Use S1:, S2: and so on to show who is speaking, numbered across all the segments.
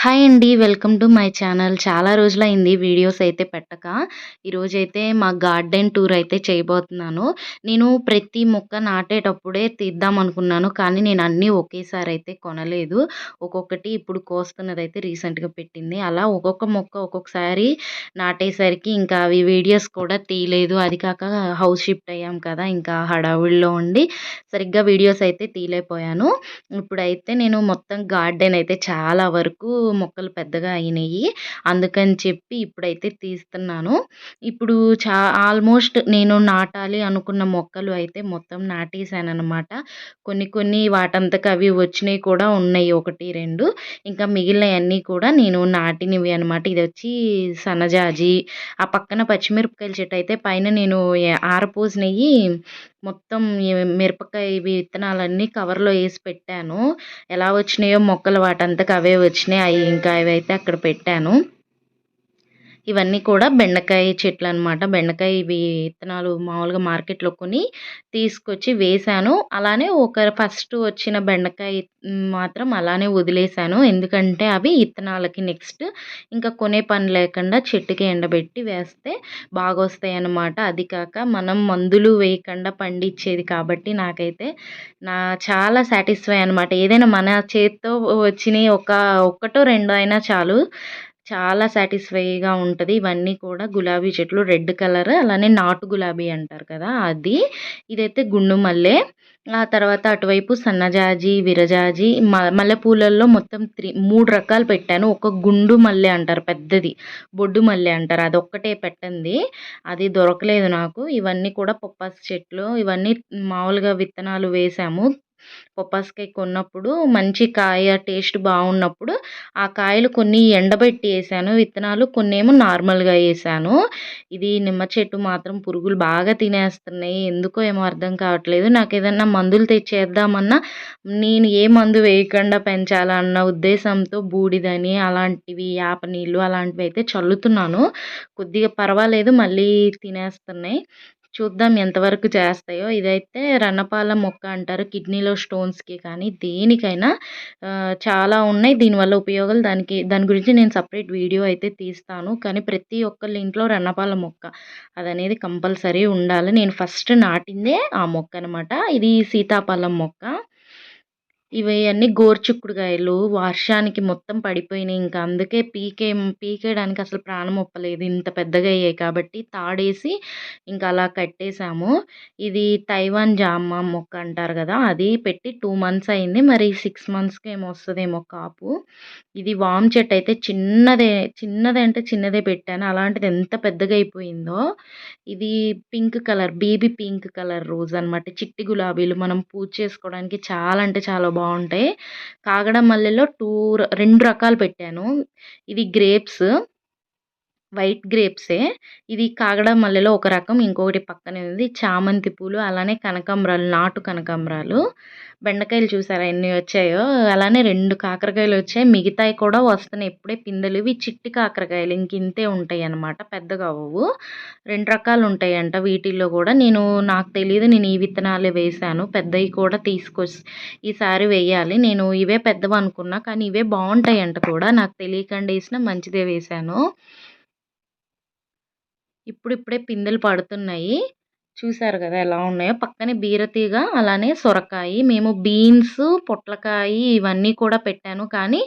S1: Hi అండి. Welcome to my channel. చాలా రోజులైంది వీడియోస్ అయితే పెట్టక. ఈరోజైతే మా గార్డెన్ టూర్ అయితే చేయబోతున్నాను. నేను ప్రతి మొక్క నాటేటప్పుడే తీద్దామనుకున్నాను. కానీ నేను అన్నీ ఒకేసారి అయితే కొనలేదు. ఒక్కొక్కటి ఇప్పుడు కోస్తున్నదైతే రీసెంట్‌గా పెట్టింది. అలా ఒక్కొక్క మొక్క ఒక్కొక్కసారి నాటేసరికి ఇంకా అవి వీడియోస్ కూడా తీయలేదు. అది కాక హౌస్ షిఫ్ట్ అయ్యాం కదా! ఇంకా హడావుడిలో ఉండి సరిగ్గా వీడియోస్ అయితే తీయలేకపోయాను. ఇప్పుడైతే నేను మొత్తం గార్డెన్ అయితే చాలా వరకు మొక్కలు పెద్దగా అయినయి. అందుకని చెప్పి ఇప్పుడైతే తీస్తున్నాను. ఇప్పుడు ఆల్మోస్ట్ నేను నాటాలి అనుకున్న మొక్కలు అయితే మొత్తం నాటేసాననమాట. కొన్ని కొన్ని వాటంతకు అవి వచ్చినయి కూడా ఉన్నాయి. 1, 2 ఇంకా మిగిలినయన్నీ కూడా నేను నాటినవి అనమాట. ఇదొచ్చి సన్నజాజి, ఆ పక్కన పచ్చిమిరపకాయల చెట్టయితే పైన నేను ఆరపోసినయి మొత్తం ఈ మిరపకాయ విత్తనాలన్నీ కవర్‌లో ఏసి పెట్టాను. ఎలా వచ్చినాయో మొక్కలు వాటంతకు అవే వచ్చినాయి. ఇంకా అవైతే అక్కడ పెట్టాను. ఇవన్నీ కూడా బెండకాయ చెట్లనమాట. బెండకాయ ఇవి విత్తనాలు మామూలుగా మార్కెట్‌లో కొని తీసుకొచ్చి వేశాను. అలానే ఒక ఫస్ట్ వచ్చిన బెండకాయ మాత్రం అలానే వదిలేశాను. ఎందుకంటే అవి ఇత్తనాలకి నెక్స్ట్ ఇంకా కొనే పని లేకుండా చెట్టుకి ఎండబెట్టి వేస్తే బాగొస్తాయన్నమాట. అది కాక మనం మందులు వేయకుండా పండించేది కాబట్టి నాకైతే చాలా సాటిస్ఫై అనమాట. ఏదైనా మన చేత్తో వచ్చినయి ఒక్కటో రెండో అయినా చాలు. చాలా సాటిస్ఫైగా ఉంటది. ఇవన్నీ కూడా గులాబీ చెట్లు రెడ్ కలర్ అలానే నాటు గులాబీ అంటారు కదా! అది. ఇదైతే గుండు మల్లె. ఆ తర్వాత అటువైపు సన్నజాజి, విరజాజి, మల్లెపూలల్లో మొత్తం 3 రకాలు పెట్టాను. ఒక గుండు మల్లె అంటారు పెద్దది. బొడ్డు మల్లె అంటారు. అదొక్కటే పెట్టంది. అది దొరకలేదు నాకు. ఇవన్నీ కూడా పొప్పాస్ చెట్లు. ఇవన్నీ మామూలుగా విత్తనాలు వేశాము. పొప్పాస్కాయ కొన్నప్పుడు మంచి కాయ టేస్ట్ బాగున్నప్పుడు ఆ కాయలు కొన్ని ఎండబెట్టి ఏశాను విత్తనాలు. కొన్నేమో నార్మల్‌గా ఏశాను. ఇది నిమ్మ చెట్టు మాత్రం పురుగులు బాగా తినేస్తున్నాయి. ఎందుకో ఏమో అర్థం కావట్లేదు. నాకేదన్నా మందులు తెచ్చేద్దామన్నా నేను ఏ మందు వేయకుండా పెంచాలన్న ఉద్దేశంతో బూడిదని అలాంటివి యాప నీళ్ళు అలాంటివైతే చల్లుతున్నాను. కొద్దిగా పర్వాలేదు మళ్ళీ తినేస్తున్నాయి. చూద్దాం ఎంతవరకు చేస్తాయో. ఇదైతే రణపాల మొక్క అంటారు. కిడ్నీలో స్టోన్స్‌కి కానీ దేనికైనా చాలా ఉన్నాయి. దీనివల్ల ఉపయోగాలు దాని గురించి నేను సెపరేట్ వీడియో అయితే తీస్తాను. కానీ ప్రతి ఒక్కళ్ళ ఇంట్లో రణపాల మొక్క అదనేది కంపల్సరీ ఉండాలి. నేను ఫస్ట్ నాటిందే ఆ మొక్కనమాట. ఇది సీతాఫలం మొక్క. ఇవి అన్నీ గోరుచిక్కుడుకాయలు వర్షానికి మొత్తం పడిపోయినాయి. ఇంక అందుకే పీకేయడానికి అసలు ప్రాణం ఒప్పలేదు. ఇంత పెద్దగా అయ్యాయి కాబట్టి తాడేసి ఇంక అలా కట్టేసాము. ఇది తైవాన్ జామ మొక్క అంటారు గదా! అది పెట్టి 2 మంత్స్ అయింది. మరి 6 మంత్స్‌కి ఏమో వస్తదేమో కాపు. ఇది వాము చెట్టయితే చిన్నదంటే చిన్నదే పెట్టాను. అలాంటిది ఎంత పెద్దగా అయిపోయిందో. ఇది pink colour baby pink colour rose అనమాట. చిట్టి గులాబీలు మనం పూజ చేసుకోవడానికి చాలా అంటే చాలా బావుంటాయి. కాగడ మల్లెలో 2 రకాలు పెట్టాను. ఇది గ్రేప్స్. వైట్ గ్రేప్సే. ఇది కాగడ మల్లెలో ఒక రకం. ఇంకొకటి పక్కనే ఉంది. చామంతి పూలు, అలానే కనకాంబరాలు, నాటు కనకాంబరాలు. బెండకాయలు చూసారా ఎన్ని వచ్చాయో! అలానే 2 కాకరకాయలొచ్చాయి. మిగతాయి కూడా వస్తున్నాయి. ఇప్పుడే పిందెలు. ఇవి చిట్టి కాకరకాయలు. ఇంకింతే ఉంటాయన్నమాట. పెద్దగా అవ్వవు. 2 రకాలుంటాయంట వీటిల్లో గూడా. నాకు తెలీదు. నేను ఈ విత్తనాలే వేశాను. పెద్దయి కూడా ఈసారి వెయ్యాలి. నేను ఇవే పెద్దవనుకున్నా. కానీ ఇవే బావుంటాయంట కూడా. నాకు తెలియకుండా ఏసినా మంచిదే వేశాను. ఇప్పుడిప్పుడే పిందెలు పడుతున్నాయి. చూసారు గదా! ఎలా ఉన్నాయో. పక్కనే బీరతీగ, అలానే సొరకాయి. మేము బీన్స్, పొట్లకాయి ఇవన్నీ కూడా పెట్టాను. కానీ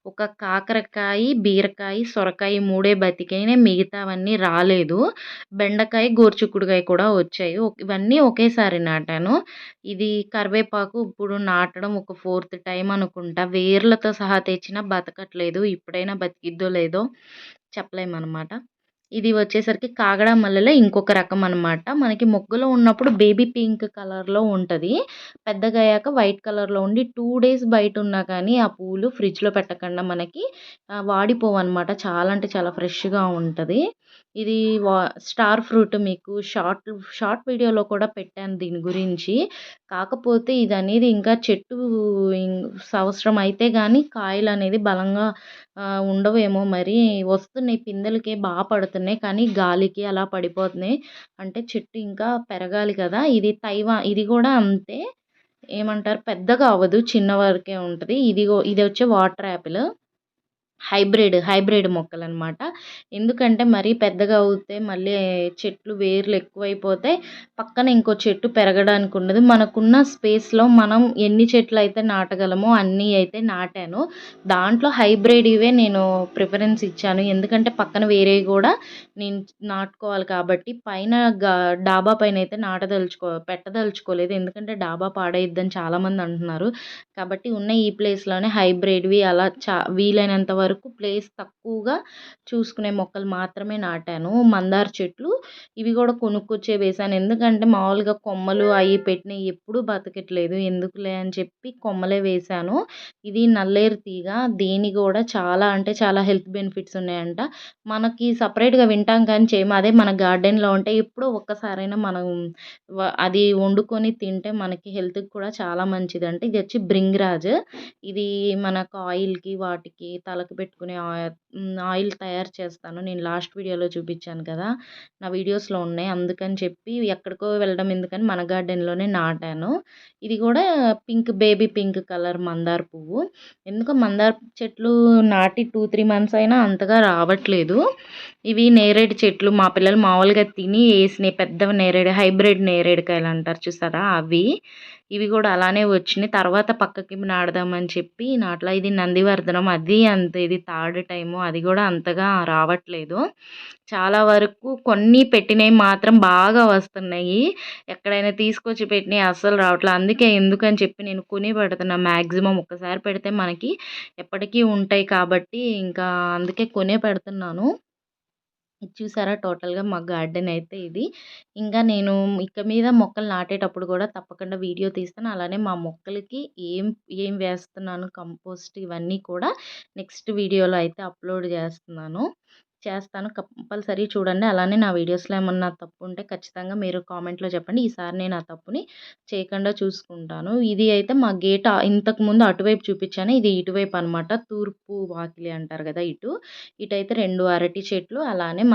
S1: ఒక కాకరకాయి, బీరకాయి, సొరకాయి 3 బతికినాయి. మిగతావన్నీ రాలేదు. బెండకాయ, గోరుచిక్కుడుకాయ కూడా వచ్చాయి. ఇవన్నీ ఒకేసారి నాటాను. ఇది కరివేపాకు ఇప్పుడు నాటడం ఒక 4థ్ టైమ్ అనుకుంటా. వేర్లతో సహా తెచ్చినా బతకట్లేదు. ఇప్పుడైనా బతికిద్దో లేదో చెప్పలేమనమాట. ఇది వచ్చేసరికి కాగడ మల్లెలో ఇంకొక రకం అనమాట. మనకి మొగ్గలో ఉన్నప్పుడు బేబీ పింక్ కలర్‌లో ఉంటది. పెద్దగయ్యాక వైట్ కలర్‌లో ఉండి 2 డేస్ బయటున్నా కానీ ఆ పూలు ఫ్రిడ్జ్‌లో పెట్టకుండా మనకి వాడిపోవనమాట. చాలా అంటే చాలా ఫ్రెష్‌గా ఉంటది. ఇది వా స్టార్ ఫ్రూట్ మీకు షార్ట్ వీడియోలో కూడా పెట్టాను దీని గురించి. కాకపోతే ఇదనేది ఇంకా చెట్టు ఇం సంవత్సరం అయితే గానీ కాయలనేది బలంగా ఉండవేమో మరి. వస్తున్నాయి పిందెలకి పడుతున్నాయి. కానీ గాలికి అలా పడిపోతున్నాయి. అంటే చెట్టు ఇంకా పెరగాలి కదా! ఇది గూడా అంతే. ఏమంటారు పెద్దగా అవ్వదు. చిన్న వరకే ఉంటది. ఇదొచ్చి వాటర్ యాపిల్. హైబ్రిడ్ మొక్కలనమాట. ఎందుకంటే మరీ పెద్దగా అవుతే మళ్ళీ చెట్లు వేర్లు ఎక్కువైపోతే పక్కన ఇంకో చెట్టు పెరగడానికి ఉండదు. మనకున్న స్పేస్‌లో మనం ఎన్ని చెట్లయితే నాటగలమో అన్నీ అయితే నాటాను. దాంట్లో హైబ్రిడ్‌వే నేను ప్రిఫరెన్స్ ఇచ్చాను. ఎందుకంటే పక్కన వేరేవి గూడా నేను నాటుకోవాలి కాబట్టి పైన డాబా పైనయితే పెట్టదలుచుకోలేదు. ఎందుకంటే డాబా పాడైద్దని చాలామంది అంటున్నారు. కాబట్టి ఉన్న ఈ ప్లేస్‌లోనే హైబ్రిడ్‌వి అలా వీలైనంత వరకు ప్లేస్ తక్కువగా చూసుకునే మొక్కలు మాత్రమే నాటాను. మందార చెట్లు ఇవి గూడా కొనుక్కొచ్చే వేశాను. ఎందుకంటే మామూలుగా కొమ్మలు అయి పెట్టినయి ఎప్పుడూ బతకట్లేదు. ఎందుకులే అని చెప్పి కొమ్మలే వేశాను. ఇది నల్లేరు తీగ. దీని గూడా చాలా అంటే చాలా హెల్త్ బెనిఫిట్స్ ఉన్నాయంట. మనకి సెపరేట్‌గా వింటాం కానీ చేయము. అదే మన గార్డెన్‌లో ఉంటే ఎప్పుడో ఒక్కసారైనా మనం అది వండుకొని తింటే మనకి హెల్త్‌కి కూడా చాలా మంచిదంట. ఇదొచ్చి భృంగిరాజ్. ఇది మనకు ఆయిల్‌కి వాటికి తలకు పెట్టుకునే ఆయిల్ తయారు చేస్తాను. నేను లాస్ట్ వీడియోలో చూపించాను కదా! నా వీడియోస్‌లో ఉన్నాయి. అందుకని చెప్పి ఎక్కడికో వెళ్ళడం ఎందుకని మన గార్డెన్‌లోనే నాటాను. ఇది కూడా బేబీ పింక్ కలర్ మందార పువ్వు. ఎందుకో మందార చెట్లు నాటి 2, 3 మంత్స్ అయినా అంతగా రావట్లేదు. ఇవి నేరేడు చెట్లు మా పిల్లలు మామూలుగా తిని ఏసినయి పెద్ద హైబ్రిడ్ నేరేడుకాయలు అంటారు చూసారా అవి. ఇవి కూడా అలానే వచ్చినాయి. తర్వాత పక్కకి నాటుదామని చెప్పి నాట్లా ఇది నందివర్ధనం అది అంతే. ఇది థర్డ్ టైము. అది కూడా అంతగా రావట్లేదు. చాలా వరకు కొన్ని పెట్టినయి మాత్రం బాగా వస్తున్నాయి. ఎక్కడైనా తీసుకొచ్చి పెట్టినయి అస్సలు రావట్లే. అందుకే ఎందుకని చెప్పి నేను కొని పెడుతున్నా మాక్సిమం. ఒక్కసారి పెడితే మనకి ఎప్పటికీ ఉంటాయి కాబట్టి ఇంకా అందుకే కొనే పెడుతున్నాను. ఇది చూసారా టోటల్‌గా మా గార్డెన్ అయితే ఇది. ఇంకా నేను ఇక మీద మొక్కలు నాటేటప్పుడు కూడా తప్పకుండా వీడియో తీస్తాను. అలానే మా మొక్కలకి ఏం ఏం వేస్తున్నాను కంపోస్ట్ ఇవన్నీ కూడా నెక్స్ట్ వీడియోలో అయితే అప్లోడ్ చేస్తాను. కంపల్సరీ చూడండి. అలానే నా వీడియోస్‌లో ఏమన్నా తప్పు ఉంటే ఖచ్చితంగా మీరు కామెంట్‌లో చెప్పండి. ఈసారి నేను ఆ తప్పుని చేయకుండా చూసుకుంటాను. ఇది అయితే మా గేట్ ఇంతకుముందు అటువైపు చూపించాను. ఇది ఇటువైపు అనమాట. తూర్పు వాకిలి అంటారు కదా! ఇటైతే 2 అరటి చెట్లు అలానే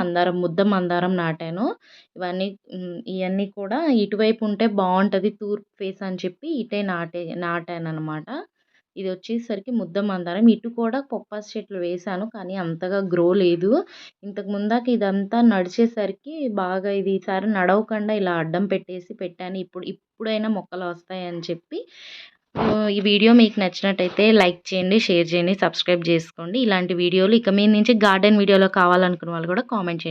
S1: ముద్ద మందారం నాటాను. ఇయన్నీ కూడా ఇటువైపు ఉంటే బావుంటది తూర్పు ఫేస్ అని చెప్పి ఇటే నాటాననమాట. ఇదొచ్చేసరికి ముద్ద మందారం. ఇటు కూడా పొప్పాస్ చెట్లు వేశాను. కానీ అంతగా గ్రో లేదు. ఇంతకు ముందాక ఇదంతా నడిచేసరికి బాగా ఇది ఈసారి నడవకుండా ఇలా అడ్డం పెట్టాను. ఇప్పుడైనా మొక్కలొస్తాయని చెప్పి. ఈ వీడియో మీకు నచ్చినట్టయితే లైక్ చేయండి, షేర్ చేయండి, సబ్స్క్రైబ్ చేసుకోండి. ఇలాంటి వీడియోలు ఇక మీద నుంచి గార్డెన్ వీడియోలో కావాలనుకున్న వాళ్ళు కూడా కామెంట్ చేయండి.